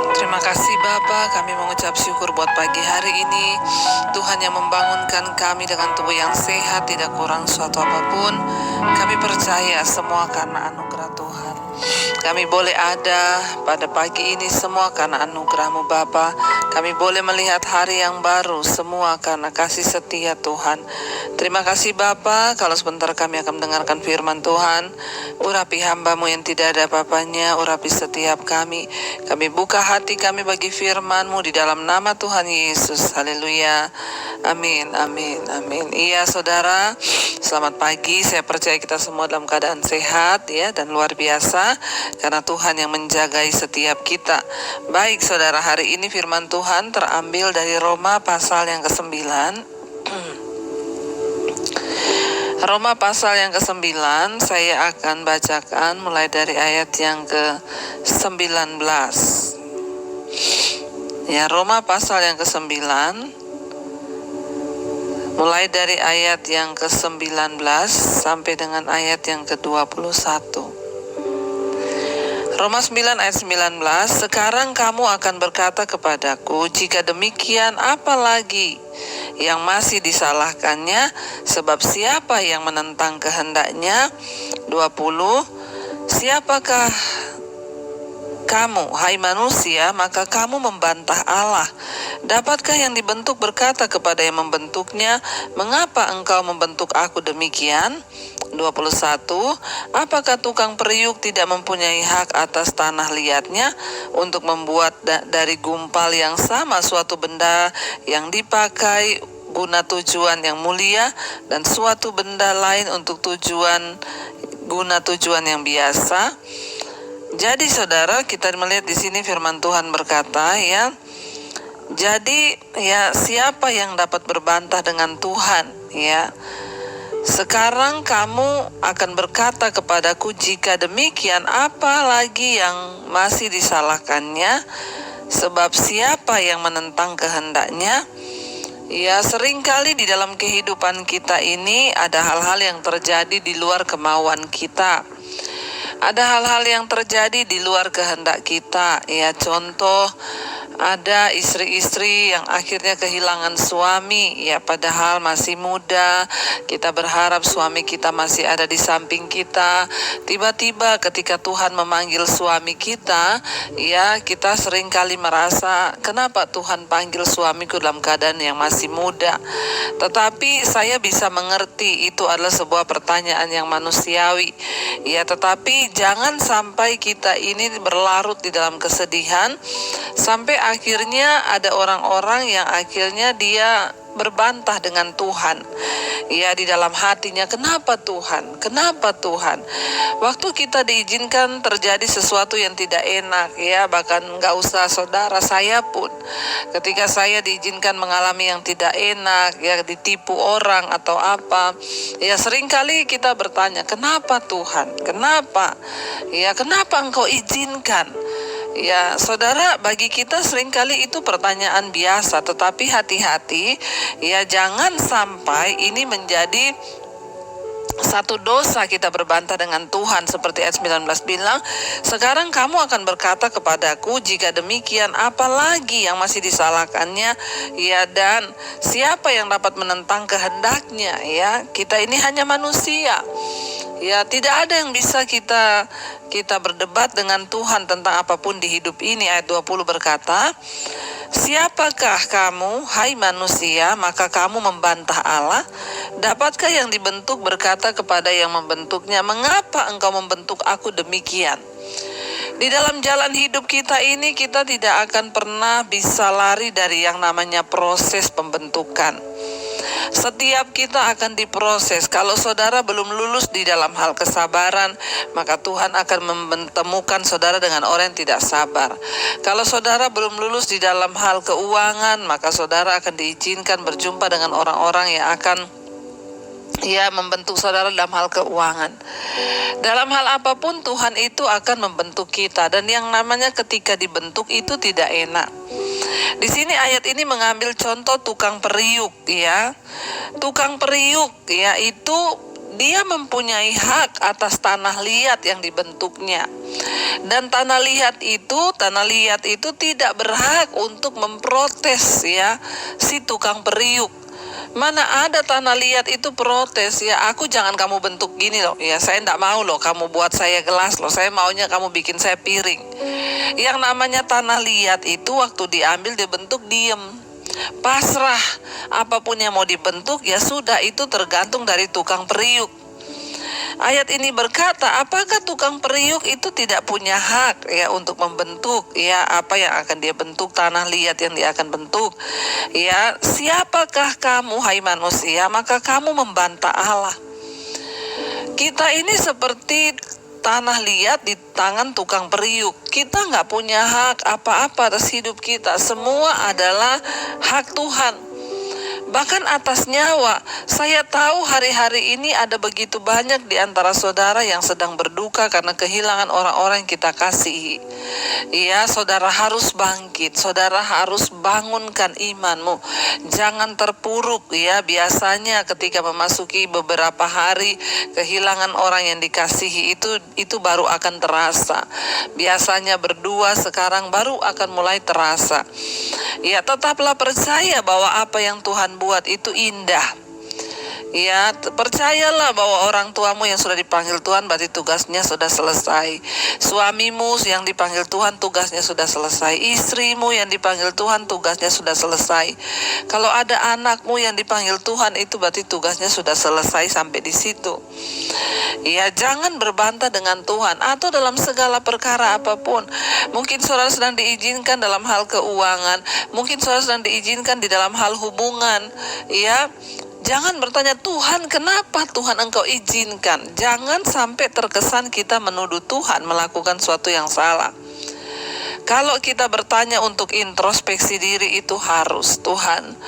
Terima kasih Bapa, kami mengucap syukur buat pagi hari ini. Tuhan yang membangunkan kami dengan tubuh yang sehat, tidak kurang suatu apapun. Kami percaya semua karena anugerah Tuhan. Kami boleh ada pada pagi ini semua karena anugerah-Mu Bapa. Kami boleh melihat hari yang baru semua karena kasih setia Tuhan. Terima kasih Bapa, kalau sebentar kami akan mendengarkan firman Tuhan. Urapi hamba-Mu yang tidak ada apa-apanya, urapi setiap kami. Kami buka hati kami bagi firman-Mu di dalam nama Tuhan Yesus. Haleluya. Amin, amin, amin. Iya saudara, selamat pagi. Saya percaya kita semua dalam keadaan sehat ya dan luar biasa karena Tuhan yang menjagai setiap kita. Baik saudara, hari ini firman Tuhan terambil dari Roma pasal yang ke-9. Roma pasal yang ke-9, saya akan bacakan mulai dari ayat yang ke-19. Ya, Roma pasal yang ke-9, mulai dari ayat yang ke-19 sampai dengan ayat yang ke-21. Roma 9 ayat 19, sekarang kamu akan berkata kepadaku, jika demikian apalagi yang masih disalahkannya, sebab siapa yang menentang kehendaknya? 20, siapakah kamu, hai manusia, maka kamu membantah Allah. Dapatkah yang dibentuk berkata kepada yang membentuknya, mengapa engkau membentuk aku demikian? 21, apakah tukang periuk tidak mempunyai hak atas tanah liatnya untuk membuat dari gumpal yang sama suatu benda yang dipakai guna tujuan yang mulia dan suatu benda lain untuk guna tujuan yang biasa? Jadi saudara, kita melihat di sini firman Tuhan berkata ya. Jadi ya, siapa yang dapat berbantah dengan Tuhan ya? Sekarang kamu akan berkata kepadaku, jika demikian apa lagi yang masih disalahkannya? Sebab siapa yang menentang kehendaknya? Ya, seringkali di dalam kehidupan kita ini ada hal-hal yang terjadi di luar kemauan kita. Ada hal-hal yang terjadi di luar kehendak kita. Ya, contoh ada istri-istri yang akhirnya kehilangan suami ya, padahal masih muda. Kita berharap suami kita masih ada di samping kita. Tiba-tiba ketika Tuhan memanggil suami kita, ya kita seringkali merasa, kenapa Tuhan panggil suamiku dalam keadaan yang masih muda? Tetapi saya bisa mengerti itu adalah sebuah pertanyaan yang manusiawi. Ya, tetapi jangan sampai kita ini berlarut di dalam kesedihan sampai akhirnya ada orang-orang yang akhirnya dia berbantah dengan Tuhan. Ya, di dalam hatinya, kenapa Tuhan? Kenapa Tuhan? Waktu kita diizinkan terjadi sesuatu yang tidak enak ya, bahkan nggak usah saudara, saya pun ketika saya diizinkan mengalami yang tidak enak ya, ditipu orang atau apa ya, seringkali kita bertanya, kenapa Tuhan? Kenapa? Ya, kenapa engkau izinkan? Ya saudara, bagi kita seringkali itu pertanyaan biasa, tetapi hati-hati ya, jangan sampai ini menjadi satu dosa kita berbantah dengan Tuhan. Seperti ayat 19 bilang, sekarang kamu akan berkata kepadaku, jika demikian apalagi yang masih disalahkannya? Ya, dan siapa yang dapat menentang kehendaknya? Ya, kita ini hanya manusia. Ya, tidak ada yang bisa kita berdebat dengan Tuhan tentang apapun di hidup ini. Ayat 20 berkata, siapakah kamu, hai manusia, maka kamu membantah Allah? Dapatkah yang dibentuk berkata kepada yang membentuknya, mengapa engkau membentuk aku demikian? Di dalam jalan hidup kita ini, kita tidak akan pernah bisa lari dari yang namanya proses pembentukan. Setiap kita akan diproses. Kalau saudara belum lulus di dalam hal kesabaran, maka Tuhan akan menemukan saudara dengan orang yang tidak sabar. Kalau saudara belum lulus di dalam hal keuangan, maka saudara akan diizinkan berjumpa dengan orang-orang yang akan membentuk saudara dalam hal keuangan. Dalam hal apapun Tuhan itu akan membentuk kita, dan yang namanya ketika dibentuk itu tidak enak. Di sini ayat ini mengambil contoh tukang periuk ya. Tukang periuk ya, itu dia mempunyai hak atas tanah liat yang dibentuknya. Dan tanah liat itu tidak berhak untuk memprotes ya si tukang periuk. Mana ada tanah liat itu protes ya, aku jangan kamu bentuk gini loh ya, saya enggak mau loh kamu buat saya gelas loh, saya maunya kamu bikin saya piring. Yang namanya tanah liat itu waktu diambil dibentuk diem, pasrah. Apapun yang mau dibentuk ya sudah, itu tergantung dari tukang periuk. Ayat ini berkata, apakah tukang periuk itu tidak punya hak ya untuk membentuk ya apa yang akan dia bentuk, tanah liat yang dia akan bentuk. Ya, siapakah kamu hai manusia, maka kamu membantah Allah. Kita ini seperti tanah liat di tangan tukang periuk. Kita nggak punya hak apa-apa atas hidup kita. Semua adalah hak Tuhan. Bahkan atas nyawa. Saya tahu hari-hari ini ada begitu banyak di antara saudara yang sedang berduka karena kehilangan orang-orang yang kita kasihi. Ya, saudara harus bangkit. Saudara harus bangunkan imanmu. Jangan terpuruk ya. Biasanya ketika memasuki beberapa hari kehilangan orang yang dikasihi itu baru akan terasa. Biasanya berdua, sekarang baru akan mulai terasa. Ya, tetaplah percaya bahwa apa yang Tuhan buat itu indah. Ya, percayalah bahwa orang tuamu yang sudah dipanggil Tuhan berarti tugasnya sudah selesai. Suamimu yang dipanggil Tuhan tugasnya sudah selesai. Istrimu yang dipanggil Tuhan tugasnya sudah selesai. Kalau ada anakmu yang dipanggil Tuhan itu berarti tugasnya sudah selesai sampai di situ. Ya, jangan berbantah dengan Tuhan atau dalam segala perkara apapun. Mungkin saudara sedang diizinkan dalam hal keuangan, mungkin saudara sedang diizinkan di dalam hal hubungan. Ya, jangan bertanya, Tuhan kenapa Tuhan engkau izinkan. Jangan sampai terkesan kita menuduh Tuhan melakukan sesuatu yang salah. Kalau kita bertanya untuk introspeksi diri itu harus, Tuhan,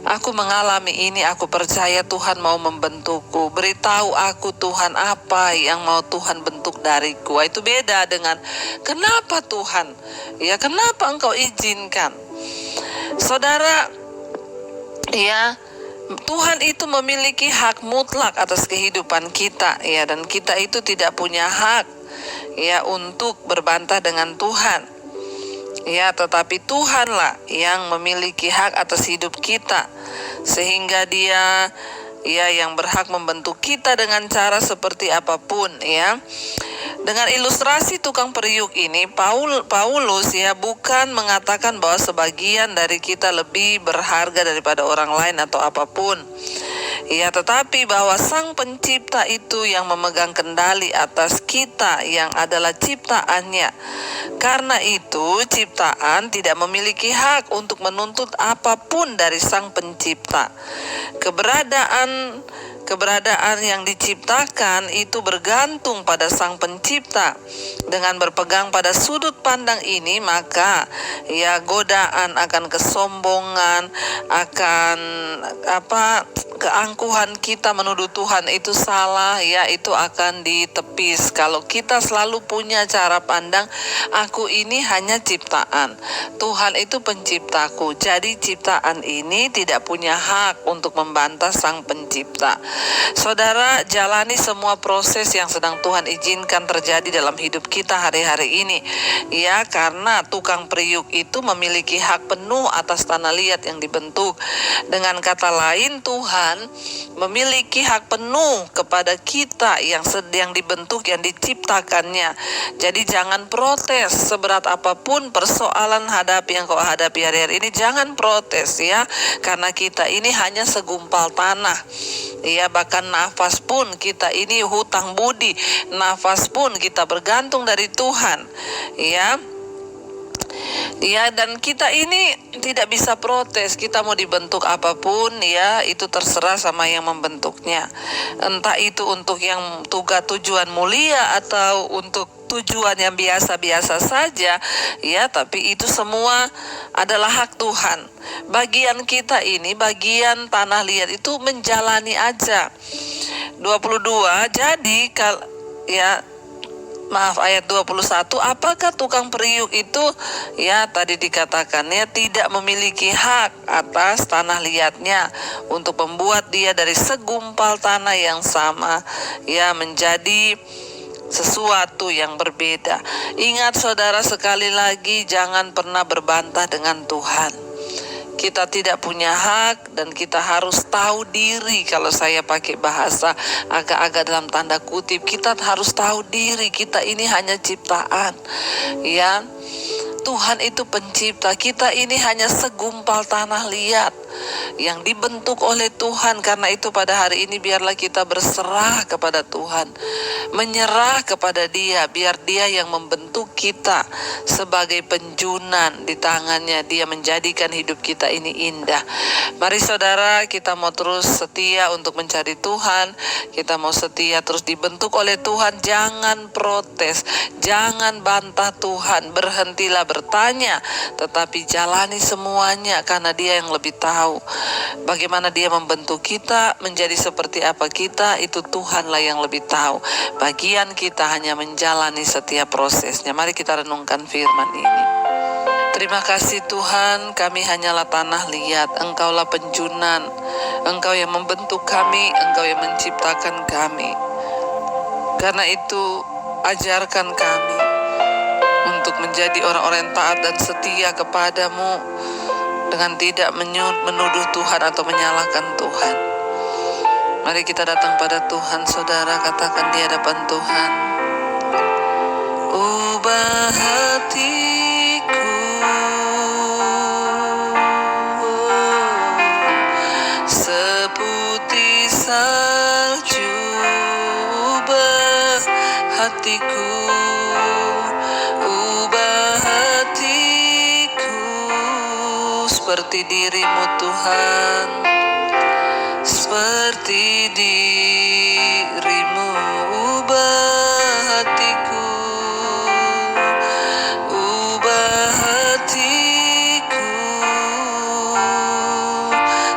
aku mengalami ini, aku percaya Tuhan mau membentukku. Beritahu aku Tuhan apa yang mau Tuhan bentuk dariku. Itu beda dengan kenapa Tuhan? Ya, kenapa engkau izinkan? Saudara, ya, Tuhan itu memiliki hak mutlak atas kehidupan kita ya, dan kita itu tidak punya hak ya untuk berbantah dengan Tuhan. Ya, tetapi Tuhanlah yang memiliki hak atas hidup kita, sehingga Dia ya yang berhak membentuk kita dengan cara seperti apapun ya. Dengan ilustrasi tukang periuk ini, Paulus ya bukan mengatakan bahwa sebagian dari kita lebih berharga daripada orang lain atau apapun. Ya, tetapi bahwa Sang Pencipta itu yang memegang kendali atas kita yang adalah ciptaannya. Karena itu, ciptaan tidak memiliki hak untuk menuntut apapun dari Sang Pencipta. Keberadaan yang diciptakan itu bergantung pada Sang Pencipta. Dengan berpegang pada sudut pandang ini, maka ya godaan akan kesombongan, akan keangkuhan kita menuduh Tuhan itu salah ya, itu akan ditepis. Kalau kita selalu punya cara pandang, aku ini hanya ciptaan, Tuhan itu penciptaku, jadi ciptaan ini tidak punya hak untuk membantah Sang Pencipta. Saudara, jalani semua proses yang sedang Tuhan izinkan terjadi dalam hidup kita hari-hari ini ya, karena tukang periuk itu memiliki hak penuh atas tanah liat yang dibentuk. Dengan kata lain, Tuhan memiliki hak penuh kepada kita yang sedang dibentuk, yang diciptakannya. Jadi jangan protes seberat apapun persoalan yang kau hadapi hari-hari ini, jangan protes ya, karena kita ini hanya segumpal tanah. Ya, bahkan nafas pun kita ini hutang budi, nafas pun kita bergantung dari Tuhan. Ya, dan kita ini tidak bisa protes. Kita mau dibentuk apapun ya, itu terserah sama yang membentuknya. Entah itu untuk yang tujuan mulia atau untuk tujuan yang biasa-biasa saja ya, tapi itu semua adalah hak Tuhan. Bagian kita ini, bagian tanah liat itu menjalani aja. 22, jadi ayat 21, apakah tukang periuk itu, ya tadi dikatakannya, tidak memiliki hak atas tanah liatnya untuk membuat dia dari segumpal tanah yang sama, ya menjadi sesuatu yang berbeda. Ingat saudara, sekali lagi jangan pernah berbantah dengan Tuhan. Kita tidak punya hak dan kita harus tahu diri. Kalau saya pakai bahasa agak-agak dalam tanda kutip, kita harus tahu diri kita ini hanya ciptaan, ya. Tuhan itu pencipta, kita ini hanya segumpal tanah liat yang dibentuk oleh Tuhan. Karena itu pada hari ini biarlah kita berserah kepada Tuhan, menyerah kepada Dia, biar Dia yang membentuk kita sebagai penjunan di tangannya. Dia menjadikan hidup kita ini indah. Mari saudara, kita mau terus setia untuk mencari Tuhan, kita mau setia terus dibentuk oleh Tuhan. Jangan protes, jangan bantah Tuhan, berhentilah bertanya, tetapi jalani semuanya karena Dia yang lebih tahu bagaimana Dia membentuk kita menjadi seperti apa kita. Itu Tuhanlah yang lebih tahu. Bagian kita hanya menjalani setiap prosesnya. Mari kita renungkan firman ini. Terima kasih Tuhan, kami hanyalah tanah liat, Engkaulah penjunan, Engkau yang membentuk kami, Engkau yang menciptakan kami. Karena itu ajarkan kami untuk menjadi orang-orang yang taat dan setia kepadamu, dengan tidak menuduh Tuhan atau menyalahkan Tuhan. Mari kita datang pada Tuhan, saudara, katakan di hadapan Tuhan, ubah hatiku seputih salju, ubah hatiku, ubah hatiku seperti dirimu Tuhan, seperti dirimu. Ubah hatiku, ubah hatiku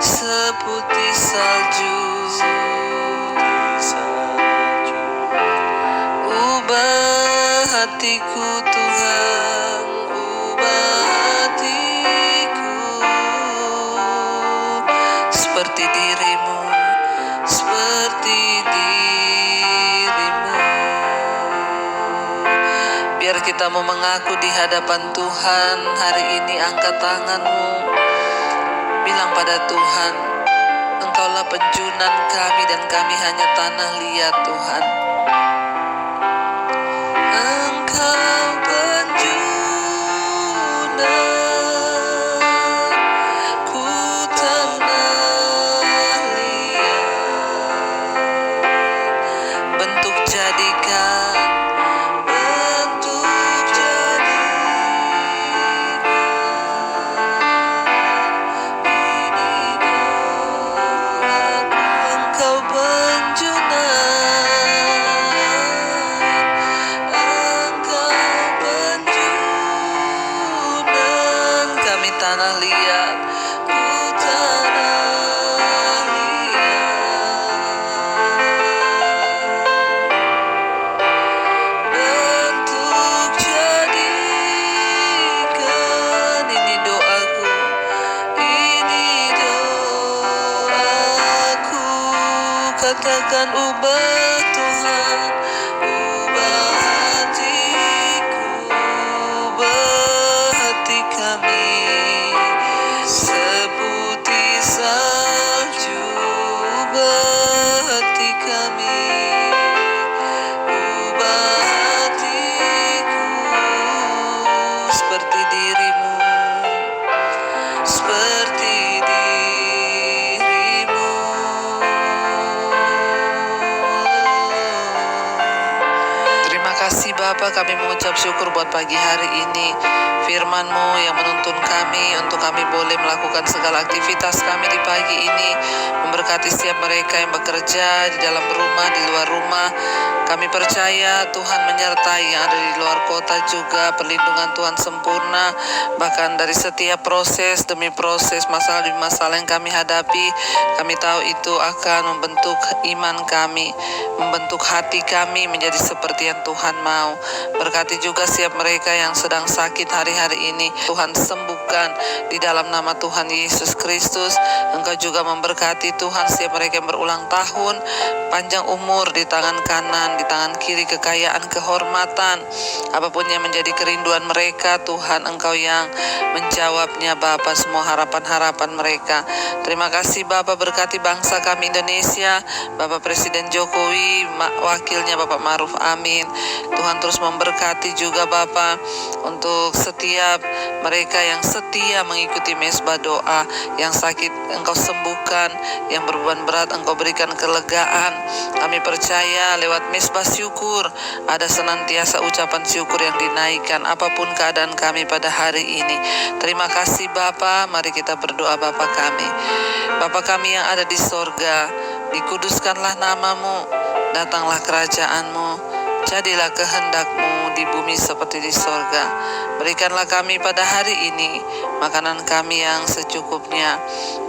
seputih salju, ubah hatiku Tuhan, ubah hatiku seperti dirimu, seperti dirimu. Biar kita mau mengaku di hadapan Tuhan hari ini, angkat tanganmu, bilang pada Tuhan, Engkaulah penjunan kami dan kami hanya tanah liat Tuhan. Engkau penjunan, ku tanah liat, bentuk jadikan, bentuk jadikan, ini doaku. Engkau penjunan, engkau penjunan, kami tanah liat, ku tanah liat, bentuk jadikan, ini doaku, ini doaku. Katakan ubah Tuhan, ubah hatiku, ubah hati kami seputih salju, ubah hati kami, ubah hatiku seperti dirimu, seperti dirimu. Bapa, kami mengucap syukur buat pagi hari ini. Firman-Mu yang menuntun kami untuk kami boleh melakukan segala aktivitas kami di pagi ini. Memberkati setiap mereka yang bekerja di dalam rumah, di luar rumah. Kami percaya Tuhan menyertai yang ada di luar kota juga. Perlindungan Tuhan sempurna, bahkan dari setiap proses demi proses, masalah demi masalah yang kami hadapi. Kami tahu itu akan membentuk iman kami, membentuk hati kami menjadi seperti yang Tuhan mau. Berkati juga setiap mereka yang sedang sakit hari-hari ini. Tuhan sembuhkan di dalam nama Tuhan Yesus Kristus. Engkau juga memberkati Tuhan setiap mereka yang berulang tahun, panjang umur di tangan kanan, di tangan kiri kekayaan, kehormatan, apapun yang menjadi kerinduan mereka, Tuhan Engkau yang menjawabnya Bapa, semua harapan-harapan mereka. Terima kasih Bapa, berkati bangsa kami Indonesia, Bapak Presiden Jokowi, wakilnya Bapak Ma'ruf Amin. Tuhan terus memberkati juga Bapa untuk setiap mereka yang setia mengikuti mesbah doa. Yang sakit Engkau sembuhkan, yang beban berat Engkau berikan kelegaan. Kami percaya lewat mesbah syukur ada senantiasa ucapan syukur yang dinaikkan apapun keadaan kami pada hari ini. Terima kasih Bapa. Mari kita berdoa. Bapa kami, Bapa kami yang ada di sorga, dikuduskanlah nama-Mu, datanglah kerajaan-Mu, jadilah kehendak-Mu di bumi seperti di sorga. Berikanlah kami pada hari ini makanan kami yang secukupnya,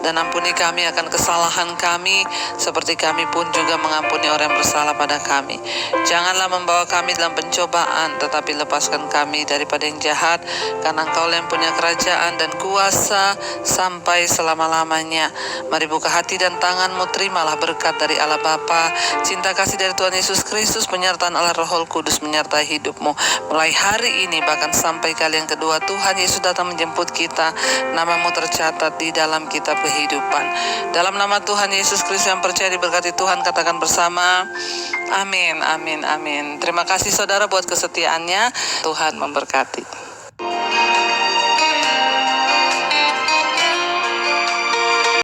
dan ampuni kami akan kesalahan kami, seperti kami pun juga mengampuni orang yang bersalah pada kami. Janganlah membawa kami dalam pencobaan, tetapi lepaskan kami daripada yang jahat, karena Engkau yang punya kerajaan dan kuasa sampai selama-lamanya. Mari buka hati dan tangan-Mu, terimalah berkat dari Allah Bapa, cinta kasih dari Tuhan Yesus Kristus, penyertaan Allah Roh Kudus menyertai hidup-Mu mulai hari ini bahkan sampai kali yang kedua Tuhan Yesus datang menjemput kita. Nama-Mu tercatat di dalam kitab kehidupan. Dalam nama Tuhan Yesus Kristus yang percaya diberkati Tuhan, katakan bersama, amin, amin, amin. Terima kasih saudara buat kesetiaannya. Tuhan memberkati.